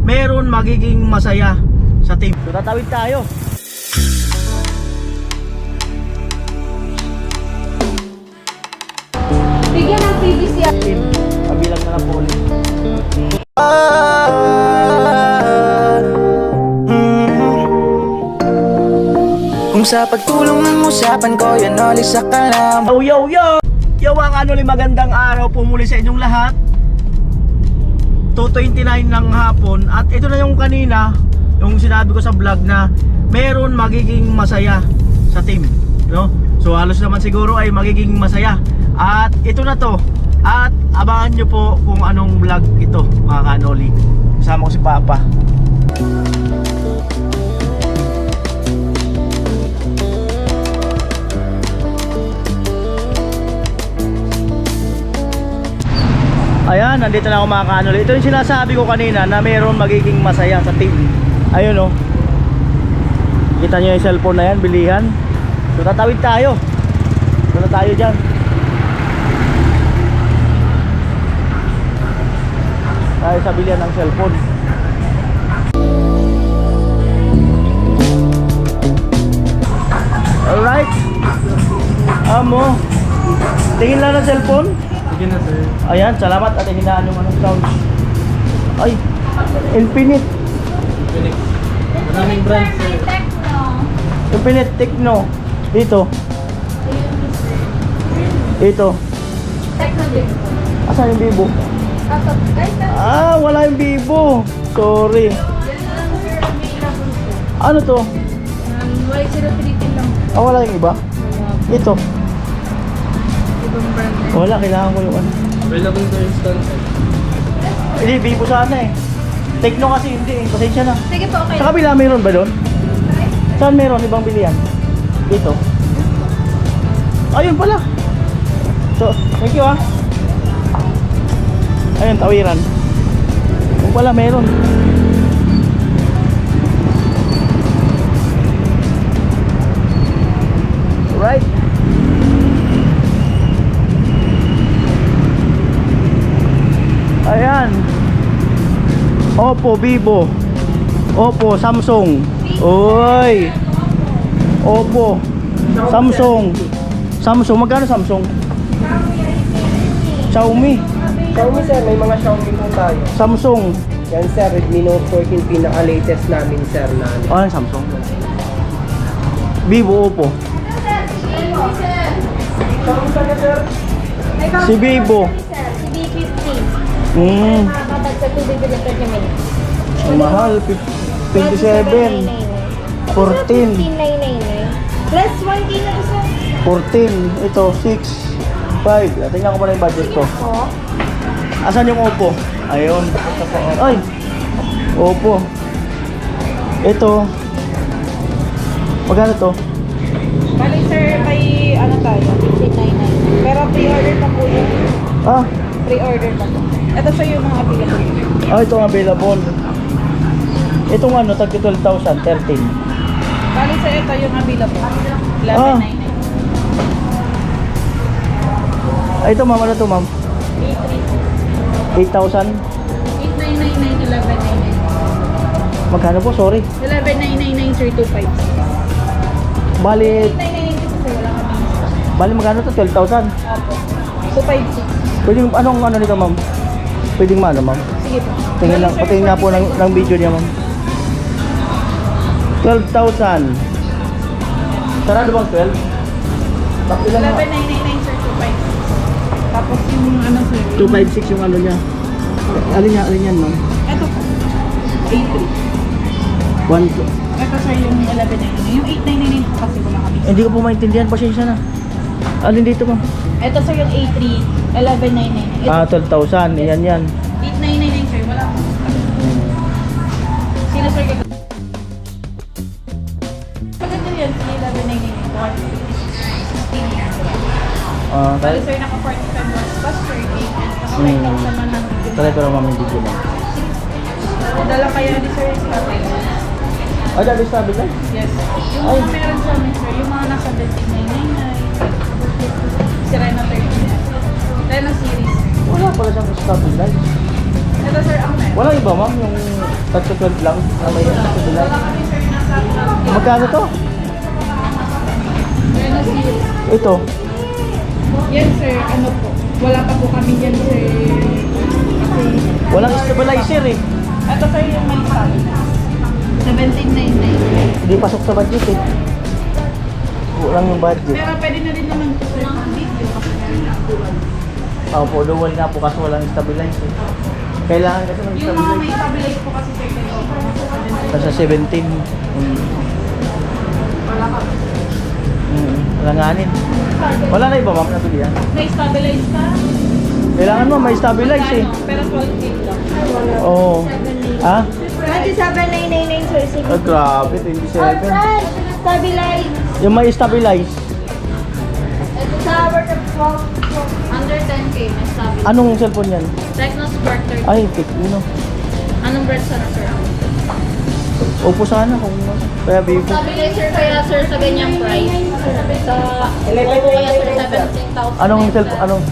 meron magiging masaya sa team. So tatawid tayo. Bigyan ng PVC. Team, kabilang na lang po ulit. Kung sa pagtulong ng usapan ko, yan ulit sa kalam. Yo yo yo! Yo mga kanoli, magandang araw po muli sa inyong lahat. 2:29 ng hapon. At ito na yung kanina, yung sinabi ko sa vlog na meron magiging masaya sa team, no? So halos naman siguro ay magiging masaya. At ito na to. At abangan nyo po kung anong vlog ito mga kanoli. Kasama ko si Papa. Ayan, nandito na ako mga kanoli. Ito yung sinasabi ko kanina na mayroon magiging masaya sa team. Ayun o. Kita nyo yung cellphone na yan, bilihan. So tatawid tayo. So na tayo dyan. Tayo sa bilihan ng cellphone. Alright. Amo. Tingin lang ng cellphone. Sige na sir. Ayan, salamat at hinaan yung anong sound. Ay, Infinite. Phoenix. Maraming brands sir. Infinite Techno. Dito. Dito. Asan yung Vivo? Ah, wala yung Vivo. Sorry. Ano to? Y0 Philippine lang. Ah, wala yung iba? Ito. Ibang brand. Wala, kailangan ko yung ano. Available to instant sir. Hindi, Vivo sana eh. Techno kasi hindi eh. Pasensya na. Sige po, okay. Sa kabila mayroon ba doon? Saan mayroon? Ibang bilihan? Dito. Ayun pala. So, thank you ah. Ayun, tawiran. Kung pala mayroon. Right. Ayan. Oppo, Vivo. Oppo, Samsung. Oy. Oppo. Samsung. Samsung, magkano Samsung? Xiaomi. Xiaomi sir, may mga Xiaomi po tayo. Samsung. Yan sir, Redmi Note 14 pinaka-latest namin sir na ano. Ano Samsung? Vivo, Oppo. Samsung na sir. Si Vivo. Si B50. Hmm. Makakatag sa tubig ulit na kami. Ang mahal. 27. 14. 15,999. Plus 1K na to sir. 14. Ito, 6. 5. Tingnan ko muna yung budget ko. Po. Asan yung Oppo? Ayun. Ay. Oppo. Ito. Magkano to? Bali sir, may ano tayo, 15,999. pero pre-order pa po yun. Ah. Pre-order pa po. Ito sir yung mga available. Ah, ito ang available. Itong ano, tag 12,000, 13. Bali sir, ito yung available. 1199. Ay, ito ma'am, ano to ma'am? 8,000? 8999, 1199. Magkano po? Sorry. 11,999 sir, 256. Bali, 999 kasi sir, wala kami. bali magkano to? 12,000? Opo. 256. Pwedeng, anong ano nito ma'am? Pwedeng maano ma'am? Sige po. Tingin lang, patingin nga po ng video niya ma'am. 12,000. Sarado bang 12? Bakit lang 11,999 sir, 256. Tapos yung ano sir, 256 yung ano niya. Alin yan ma'am? ito po. 83. 1. Ito sir yung 1199. Yung 899 po kasi wala kami. Hindi ko po maintindihan, pasensya na. Alin dito ma'am? Ito sir yung A3, 1199. Ito, Ah, 12,000. Yan. 8999 sir, wala po. Sino sir gagawin? Maganda yan, 1199. Ah, Bali sir, naka 45 watts plus per gig. Naka 5,000 naman ng video. try ko lang ma'am yung video ma'am. Dala kayo ni sir yung sabi. Ay, dali sabi ka? Yes. Yung mga meron sa amin sir, yung mga nasa 13,999. Si Reno 30. Reno series. Wala pala siyang stabilize. Ito sir, ang meron. Wala iba ma'am, yung touch 12 lang. Na may stabilize. Wala kami sir na sa Magkano to? Meron sir. Ito. Yan sir, ano po. Wala pa po kami yan sir. Kasi, Walang stabilizer eh. ito sir yung may sabi. 1799. Hindi pasok sa budget eh. Kulang yung budget. Pero pwede na din naman po sir ng video kasi Opo, dual nga po kasi walang stabilizer eh. Kailangan kasi ng yung mga may stabilizer. stabilize po kasi sir kayo. Nasa 17. Wala ka. Langanin. Wala na iba ma'am nabili yan. May stabilize ka? Kailangan mo may stabilize eh. Pero 12 gig lang. Oo. Ah? 27,999 sir. Sige. Ah, grabe, 27. Outside, stabilize. Yung may stabilize. Sa worth of 12. Under 10k, may stabilize. Anong cellphone yan? Techno Spark 30. Ay, Tecno. Anong brand sana sir? Opo sana kung kaya Vivo. Stabilizer kaya sir sa ganyang price. Sa Oppo kaya sir 17,000. Anong cellphone? Anong?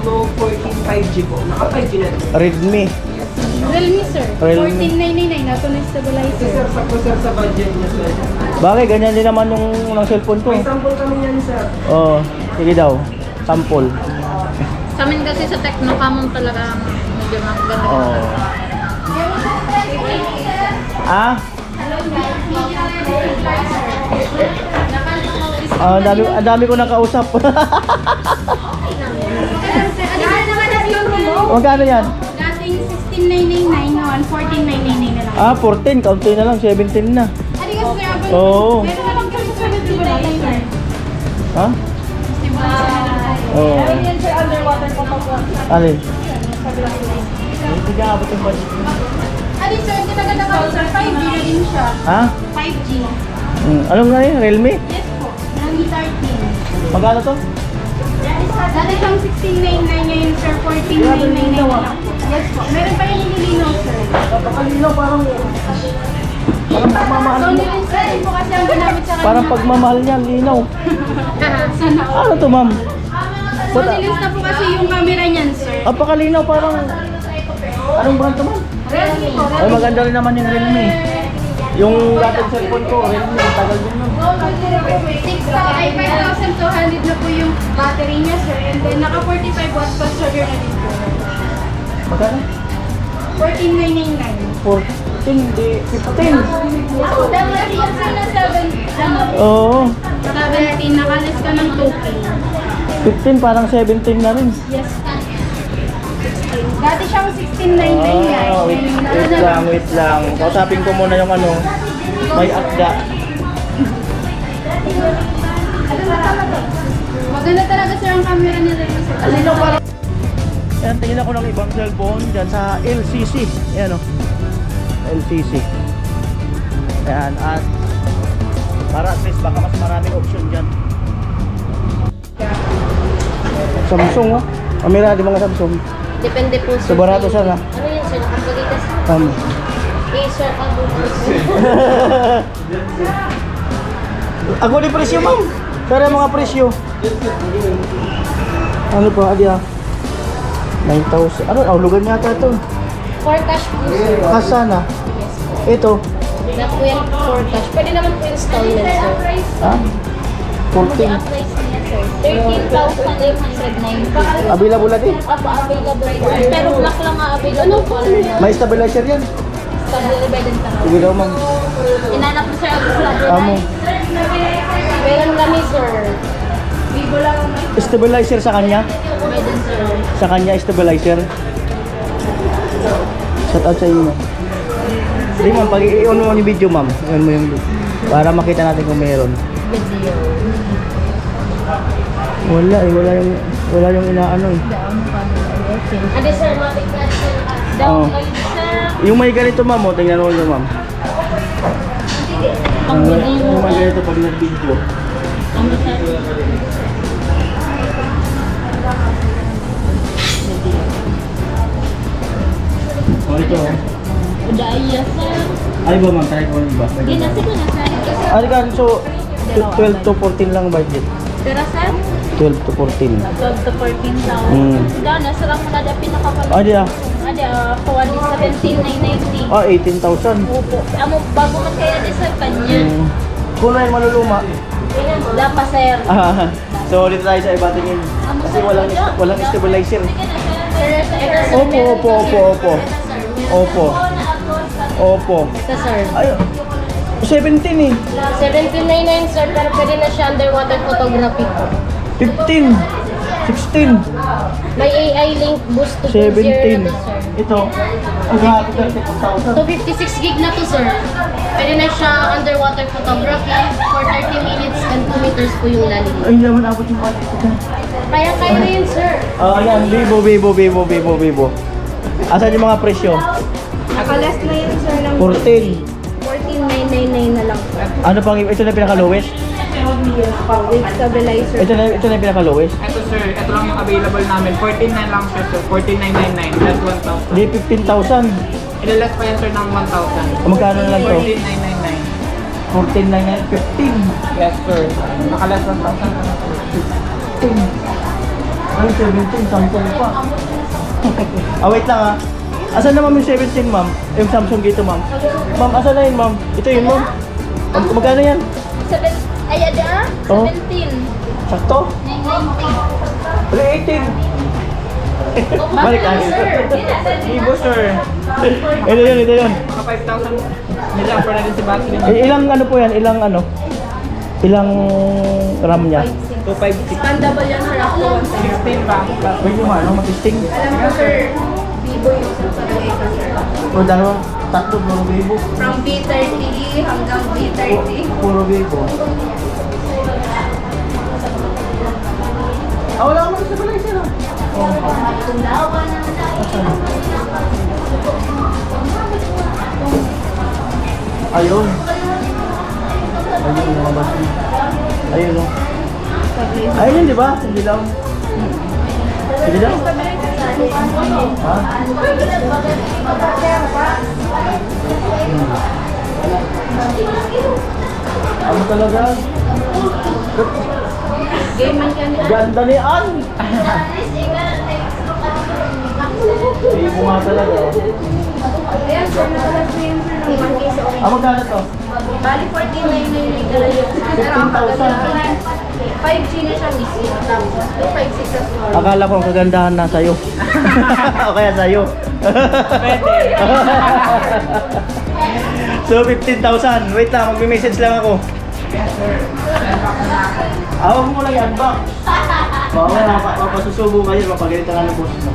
Note 14 5G po. Naka 5G na. Redmi. Realme sir. Realme. 14,999 na ito na stabilizer. Sir, sakto sir sa budget niya sir. Bakit ganyan din naman yung ng cellphone ko? May sample kami yan sir. Oo, sige daw. Sample. Sa amin kasi sa Techno Camon talaga medyo maganda. Oo. Ah? Ang dami ko nakausap. Magkano yan? Dating 16,999 ngayon 14,999 na lang. Ah, 14. Kaunti na lang. 17 na. Ano yung sir? Oo. Meron na lang kami 17,999 sir. Ha? Oo. Meron yan sir underwater po po. Alin? Hindi ka abot yung budget mo. Ano sir? Hindi maganda ka sir. 5G na din siya. Ha? 5G. Anong nga yun? Realme? Yes po. Nami 13. Magkano to? Dati siyang 16,999 ngayon sir. 14,999 na lang po. Yes po. Meron pa yung nililinaw sir. Napakalinaw parang pagmamahal So niya. nililinaw po kasi ang ginamit sa kanya. Parang pagmamahal niya, linaw. Sana all. Ano to ma'am? So nilista po kasi yung camera niyan sir. Pakalinaw parang... Anong brand to ma'am? Realme po. Ay maganda rin naman yung Realme. Yung dating cellphone ko, Realme, tagal din nun. 5,200 na po yung battery niya sir. And then naka 45 watts pa charger na din po. Magkano? 14,999. 14, di 15. Dati yan sir na 7. Oo. 17, nakalis ka ng 2K. 15 parang 17 na rin. Yes. 16. Dati siyang 16,999. Wait lang. Kausapin ko muna yung ano, may akda. Maganda talaga sir ang camera nila yun sir. Ayan, tingin ako ng ibang cellphone dyan sa LCC. Ayan o. LCC. Ayan, at para at least baka mas maraming option dyan. Samsung o. Camera di mga Samsung. Depende po So barato siya na. Ano yun sir? Nakapagalitas. Acer ang Ako di presyo ma'am. Pero yung mga presyo. Ano pa? Adi ah. 9,000. Ano? Aulugan yata ito. For cash po sir. Kasana. Yes po. Ito. Na po yan for cash. Pwede naman po installment sir. Ha? 14. Price niya sir. 13,809. Available natin. Apo, available po. Pero black lang nga available po. May stabilizer yan. Stability din ka. Sige daw ma'am. Inanak mo sir ang stability. Amo. Meron kami sir. Vivo lang ang may Stabilizer sa kanya. din sir. Sa kanya stabilizer. Shout out sa inyo. Hindi ma'am, pag i-on mo yung video ma'am. I-on mo yung para makita natin kung meron. Video. Wala yung inaano eh. Ade sir, matikman sir. Oo. Down kayo sir. Yung may ganito ma'am, oh, tingnan mo yun ma'am. Pang video. Yung may ganito pag nag-video. Ano sir? Oh, ito oh. Udaya sir. Ay ba ma'am, try ko yung iba. Hindi na sige na sir. Ay ka, so 12 to 14 lang budget. Pero sir, 12 to 14. 12 to 14,000. Mm. Gana, sir ang muna na pinakapalit. Adi ah. Adi di kuha di 17,990. Ah, 18,000. Opo. Amo bago man kaya di sa kanya. Kung na yung maluluma. Wala pa sir. Ah, so dito tayo sa iba tingin. Kasi walang stabilizer. Opo. Opo. Opo. Ito sir. Ay, 17 eh. 17,990 sir, pero pwede na siya underwater photography. 15. 16. May AI link boost to 17. na to sir. Ito. Ang hati ka 6,000. So 56 gig na to sir. Pwede na siya underwater photography for 30 minutes and 2 meters po yung lalim. Ay, hindi naman abot yung budget ko. Kaya na yun sir. Ah, yan. Vivo. Asan yung mga presyo? Naka-last na yun sir ng 14. 14,999 na lang po. Ano pang, ito na pinaka-lowest? With stabilizer. Ito na yung pinaka-lowest? Ito sir, ito lang yung available namin. 14,900 lang siya sir. 14,999 plus 1,000. Hindi, 15,000. Ilalas pa yan sir ng 1,000. Magkano na lang to? 14,999. 14,915. Yes sir. Nakalas 1,000 pa na sir. 15. Ay, 17. Samsung pa. Wait lang ah. Asan na ma'am yung 17 ma'am? Yung Samsung dito ma'am. Ma'am, asan na yun ma'am? Ito yun ma'am. Magkano yan? Ay, ada? Oh. 17. Sakto? 990. Wala 18. Balik tayo. Vivo sir. Ito yun. Mga 5,000 nila for na din si battery niya. Ilang ano po yan? Ilang ano? Ilang RAM niya? 256. Expandable yan sir ako 16 pa. Plus Wait yung ano, matisting. Alam mo sir, Vivo yung sasabay ka sir. O dalawa, tatlo, puro Vivo. From B30 hanggang B30. Puro Vivo. Wala ka mag-stabilizer ah. Ayun. Ayun, mga basi. Ayun o. Ayun yun, di ba? Hindi lang. Hindi lang. Ha? Ano talaga? Ganda ni Ann! Vivo nga talaga. Ayan sir, naka-last na yun sir ng 1K sa orange. Magkano to? Bali 14,999 ka lang yun. 15,000. 5G na siya mismo. Tapos 256 sa store. Akala ko ang kagandahan na sa'yo. O kaya sa'yo. So 15,000. Wait lang, magme-message lang ako. Huwag mo lang i-unbox. Mapasusubo kayo, mapagalitan ka ng boss mo.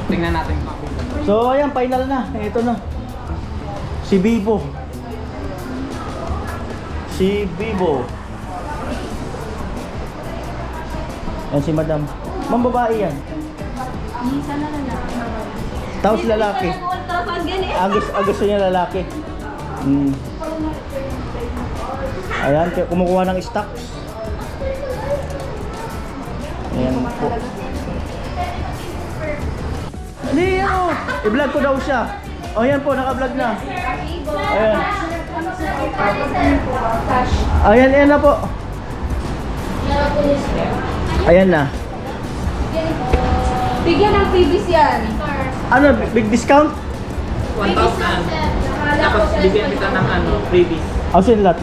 Tingnan natin kung ako. So ayan, final na. Ito na. Si Vivo. Si Vivo. Yan si Madam. Ma'am, babae yan. Tapos lalaki. Gusto niya lalaki. Ayan, kaya kumukuha ng stocks. Ayan po. Hindi, ano? I-vlog ko daw siya. O yan po, naka-vlog na. Ayan. Ayan na po. Ayan na. Bigyan ng previous yan. Ano, big discount? 1,000. Tapos bigyan kita ng ano, freebies. Ausin lot.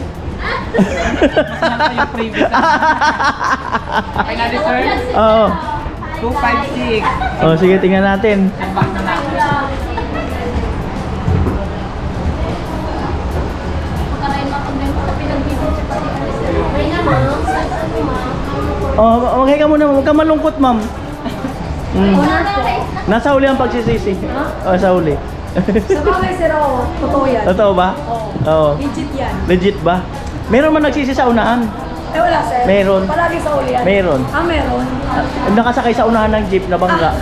Masarap yung freebies. Okay na sir? Oo. 256. Oh, sige, tingnan natin. Checkback na natin. Oh, okay ka muna, huwag ka malungkot, ma'am. Nasa huli ang pagsisisi. Oh, sa huli. Sa bagay sir ako, totoo yan. Totoo ba? Oo. Legit yan. Legit ba? Meron man nagsisi sa unahan. Eh wala sir. Meron. Palagi sa uli yan. Meron. Meron. Nakasakay sa unahan ng jeep na bangga.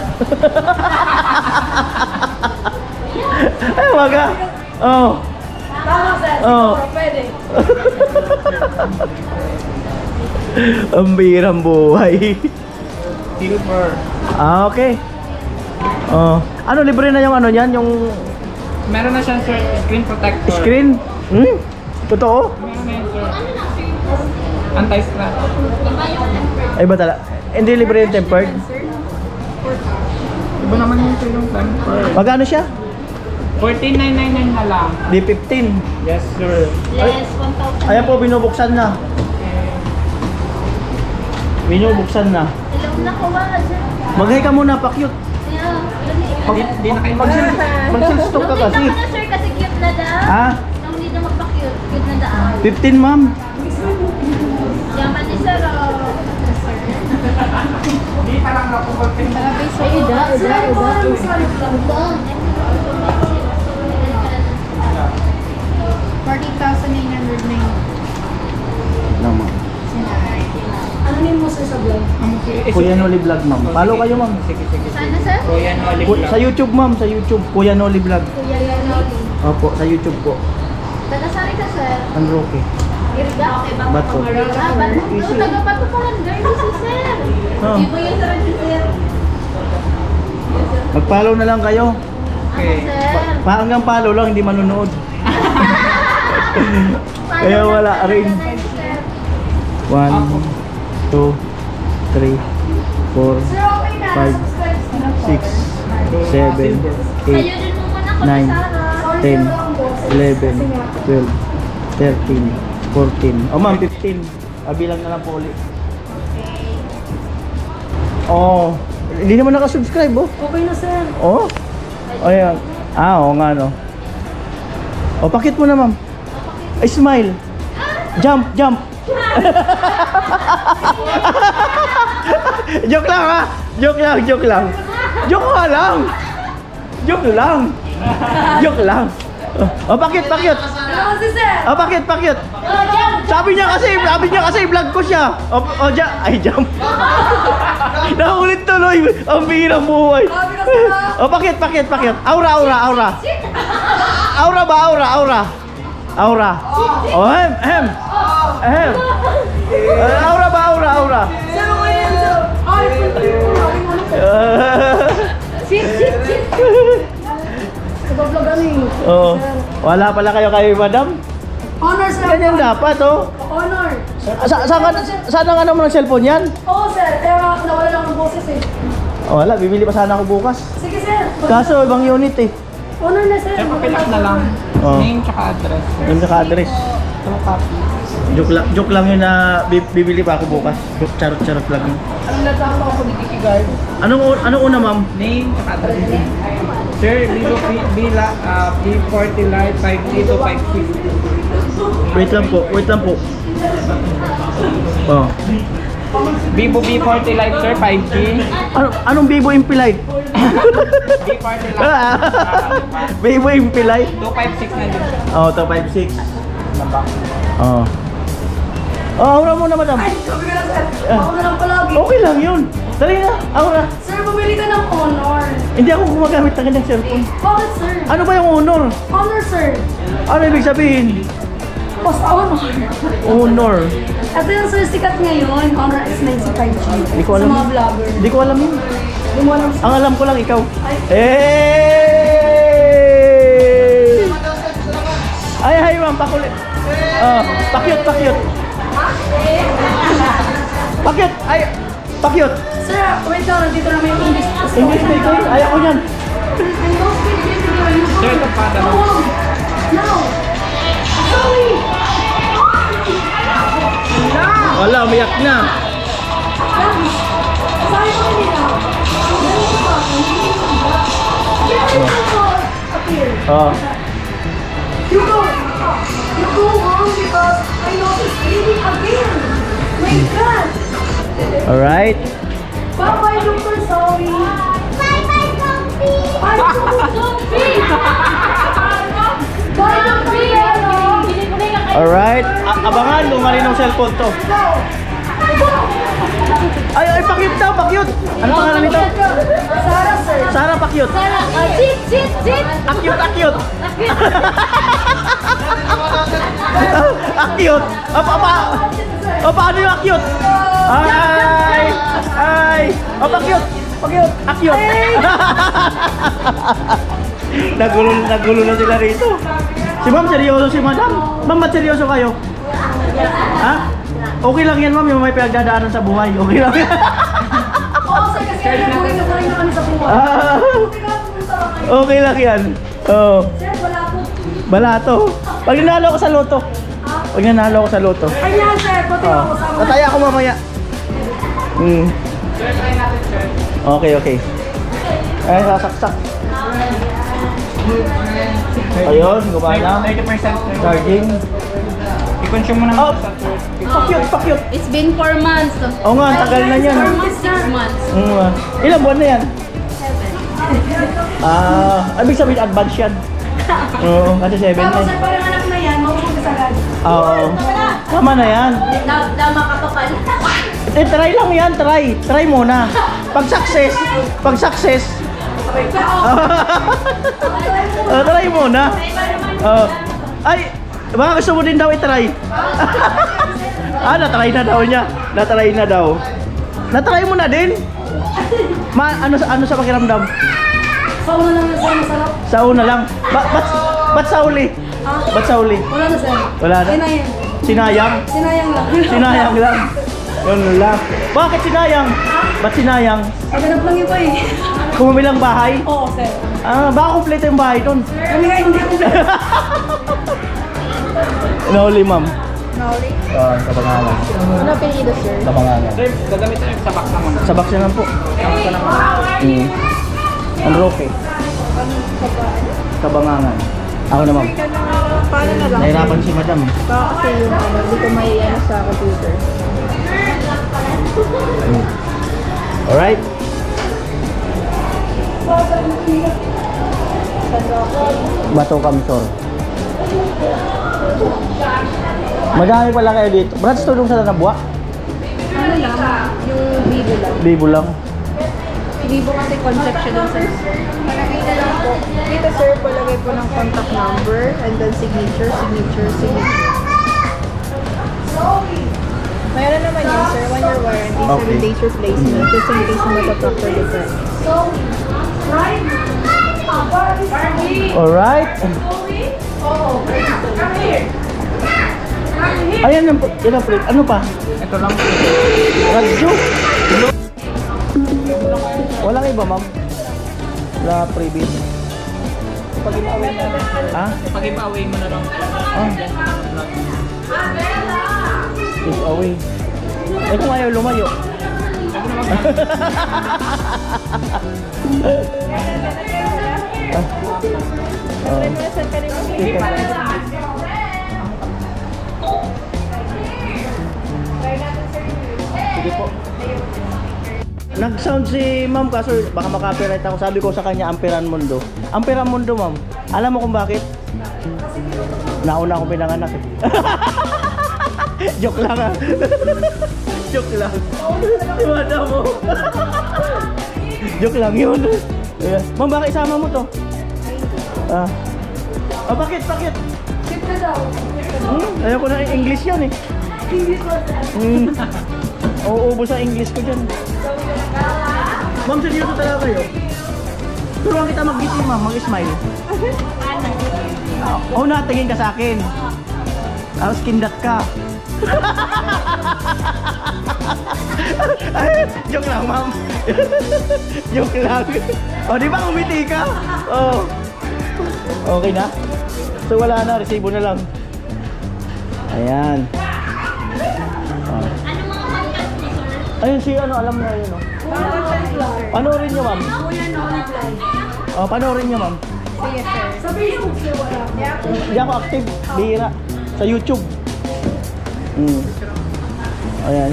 Ay, waga. Oh. Tama sir. Oh. Siguro, pwede. Ang birang buhay. Silver. Ah, okay. Oh. Ano, libre na yung ano yan? Yung Meron na siyang sir, screen protector. screen? Hmm? Totoo? Meron na yun sir. Anti-scratch. Ay ba tala? Hindi libre yung tempered? Iba naman yung sir yung temper. Magkano siya? 14,999 na lang. Di 15. Yes sir. Less 1,000. Ayan po, binubuksan na. Binubuksan na. Alam na ko ba, sir? Mag-hi ka muna, pa-cute. Di na kayo Mag-sales stock ka kasi. Nung na, sir, kasi cute na daw. Ha? Nung hindi na magpa-cute, cute na daw. 15, ma'am. Yaman ni sir, oh. Di pa lang ako Ay, ida. 40,909. Lang, ma'am. Ano name mo sir sa vlog? Kuya Noli Vlog, ma'am. Follow kayo, ma'am. Sige, sige. Sana, sir? Kuya Noli Sa YouTube, ma'am. Sa YouTube. Kuya Noli Vlog. Kuya Yanoli. Opo, sa YouTube po. Taga-sari ka, sir? Ang Roque. Irga, okay ba? Bato. Ah, bato. Taga-bato pa lang, girl. Si sir. Oh. Di mo yun, sir, si sir. Mag-follow na lang kayo. Ako, sir. Hanggang follow lang, hindi manunood. Kaya wala rin. 1, 2, 3, 4, 5, 6, 7, 8, 9, 10, 11, 12, 13, 14. Oh, ma'am, 15. Bilang na lang po ulit. Oh, hindi naman nakasubscribe, oh. Okay na sir. Oh? Ayan. Oo nga, no. O, pakit mo na, ma'am. Ay, smile. Jump, jump. Joke lang, ha? Joke lang, joke lang. Joke nga lang. Joke lang. Joke lang. O, pakit, pakit. Ano si sir? O, pakit, pakit. Sabi niya kasi vlog ko siya. O, ay, jump. Nakulit tuloy. Ang bihirang buhay. O, pakit, pakit, pakit. Aura, aura, aura. Aura ba, aura, aura. Aura. O, hem. Aura ba, aura, aura. Sir, okay yan sir. Ay, Nag-vlog ano eh. Oh, wala pala kayo kay madam? Honor sir. Ganyan dapat, oh. Honor. Saan ang ano mo ng cellphone yan? Oo sir, kaya nga nawala lang ng boses eh. Oh, wala, bibili pa sana ako bukas. Sige sir. Kaso, ibang unit eh. Honor na sir. Sir, papilas na lang. Oh. Name tsaka address. Yung naka-address. Two copies. Joke lang yun na bibili pa ako bukas. Charot-charot lang yun. Anong natama ako ni Kiki Guard? Anong una, ma'am? Name tsaka address. Sir, Vivo B40 Lite 5G to 5G. Wait lang po. Oh. Vivo B40 Lite sir, 5G. Anong Vivo Impilite? B40 Lite. Vivo Impilite? 256 na din. Oh, 256. Oh. Oh, aura mo na, madam. Ay, sabi ka na sir. Ako na lang palagi. Okay lang yun. Dali na, aura. Sir, bumili ka ng honor. Hindi ako gumagamit ng kanyang cellphone. Bakit sir? Ano ba yung honor? Honor sir. Ano ibig sabihin? Basta honor. Honor. Ito yung sir sikat ngayon. Honor S95 G. Hindi ko alam. Sa mga vlogger. Hindi ko alam yun. Hindi mo alam sir. Ang alam ko lang ikaw. Ay, ma'am, pakulit. Pakyut. Pakyut, ay, pakyut. Sir, wait lang. Nandito na may English. English speaker, ayaw ko yan. Sir, ito pa dalawa. No. Sorry. Wala, umiyak na. Sorry ko nila. Oh. You go home because I know it's bleeding again. My God. Alright. Bye-bye, Dr. Zoe. Bye-bye, Zombie. Bye, Zombie. Bye, Dr. Yellow. Alright. Abangan kung malinong cellphone to. Ay, pakyut daw, pakyut. Ano pangalan nito? Sarah, sir. Sarah Pakyut. Sarah, sit. Akyut. Akyut. Paano yung akyut? Ay. Pakyut. Akyut. Nagulo na sila rito. Si ma'am, seryoso si madam. Ma'am, ba't seryoso kayo? Ha? Okay lang yan, ma'am, yung may pinagdadaanan sa buhay. Okay lang yan. Oo, sir, kasi buhay na kami sa buhay. Okay lang yan. Oo. Sir, wala po. Balato. Pag nanalo ko sa loto. Ayan, sir, pati ako sa Tataya ako mamaya. Okay. Ay, sasaksak. Ayun, gumana. 30% Charging. I-consume mo na Oh, pakyut. It's been 4 months. Oo nga, ang tagal na yan. 6 months. Ilang buwan na yan? 7. Ibig sabihin advance yan. Oo, kasi 7 na. Tapos, sir, parang anak na yan, mauubos ka agad. Oo. Tama na yan. Dama ka pa pala. Try lang yan, try muna. Pag success. Try muna. Ay, baka gusto mo din daw i-try. Na-try na daw niya. Na-try mo na din? Ano sa pakiramdam? Sa una lang, sir, masarap. Sa una lang. Ba't sa uli? Ba't sa uli? Wala na, sir. Wala na? Sinayang. Sinayang? Sinayang lang. Sinayang lang. Yun lang. Bakit sinayang? Ba't sinayang? Naganap lang iba eh. Kumabilang bahay? Oo, sir. Baka kompleto yung bahay doon. Kami nga hindi ko. Nauli, ma'am. Nauli. Kabangalan. Ano apelido, sir? Kabangalan. Sir, gagamit tayo sa box naman. Sa box naman po. Ang roke. Kabangangan. Ako na, ma'am. Paano na lang? Nahirapan si madam. Baka kasi yung hindi ko may sa computer. Alright? Bato Kamsor. Madami pala kayo dito. Brats, tulong sa nabuwa? Ano lang? Yung Bibo lang. Bibo lang. Bibo kasi concept siya dun, sir. Palagay lang po. Dito, sir, palagay po ng contact number and then signature. Mayroon naman yun, sir. 1-year warranty, Okay. 7 days replacement. Just in case na magpa-proctor defect. Alright? Ayan yung plate. Ano pa? Ito lang. Radyo. Walang iba, ma'am? Wala previous. Pag-giveaway mo na lang. Ha? Pag-giveaway mo na lang. Is away. Kung ayaw lumayo. Sige po. Nag-sound si ma'am kaso baka maka-copyright ako. Sabi ko sa kanya Amperan Mundo. Amperan Mundo, ma'am. Alam mo kung bakit? Nauna akong pinanganak eh. Joke lang ah. Joke lang. Si madam mo. Joke lang yun. Yeah. Ma'am, baka isama mo to? Bakit? Ship na daw. Ayaw ko na English yan eh. English was Uuubos ang English ko dyan. Ma'am, seryoso talaga kayo? Turuan kita mag-gising, ma'am. Mag-smile. Tingin ka sa akin. Skindat ka. Ay, joke lang, ma'am. Joke lang. Di ba umiti ka? Okay na? So wala na, resibo na lang. Ayan. Ayun si alam na yun. Panoorin nyo, ma'am. Panoorin nyo, ma'am. Yes, sir. sa Facebook, sir, wala. Hindi ako active, bihira. Sa YouTube. Ayan.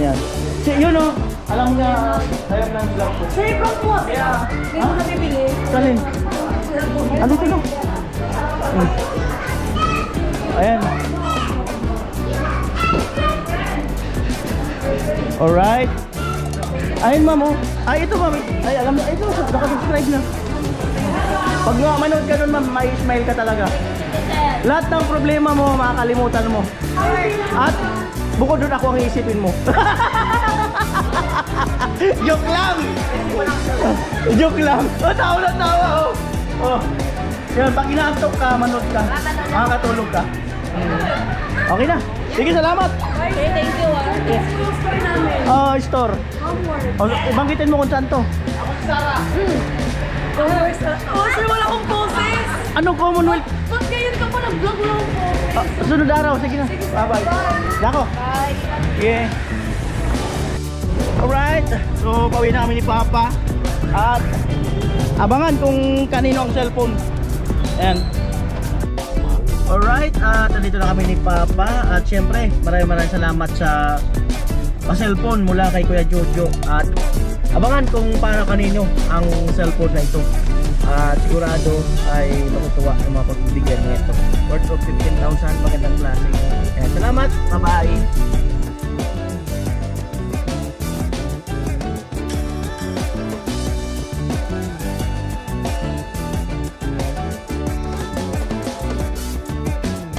Yun alam niya, ayaw lang vlog ko. Sir, i-vlog mo. Hindi mo nabibili. Salin? Ano ito no? Ayan. Alright. Ayun ma'am oh. Ay ito ma'am. Ay alam mo, ito nakasubscribe na. Pag manood ka nun ma'am, may smile ka talaga. Lahat ng problema mo, makakalimutan mo. At bukod doon ako ang iisipin mo. Joke lang! Joke lang! Oh, tawa na tawa oh! Oh. Yan, pag inaantok ka, manood ka, makakatulog ka. Okay na. Sige, salamat! Okay, thank you Oh, store. Oh, banggitin mo kung saan to. Oh, sir, wala akong poses. Anong Commonwealth? Ba't ngayon ka pa nag-vlog lang po? Sunod araw, sige na. Bye-bye. Dako. Yeah. Alright. So, pauwi na kami ni Papa. At abangan kung kanino ang cellphone. Ayan. Alright. At nandito na kami ni Papa. At syempre, maraming salamat sa pa-cellphone mula kay Kuya Jojo. At abangan kung paano kanino ang cellphone na ito. At sigurado ay matutuwa ng mga pagbibigyan nito. Worth of 15,000, magandang klase. Ayan, salamat, bye-bye.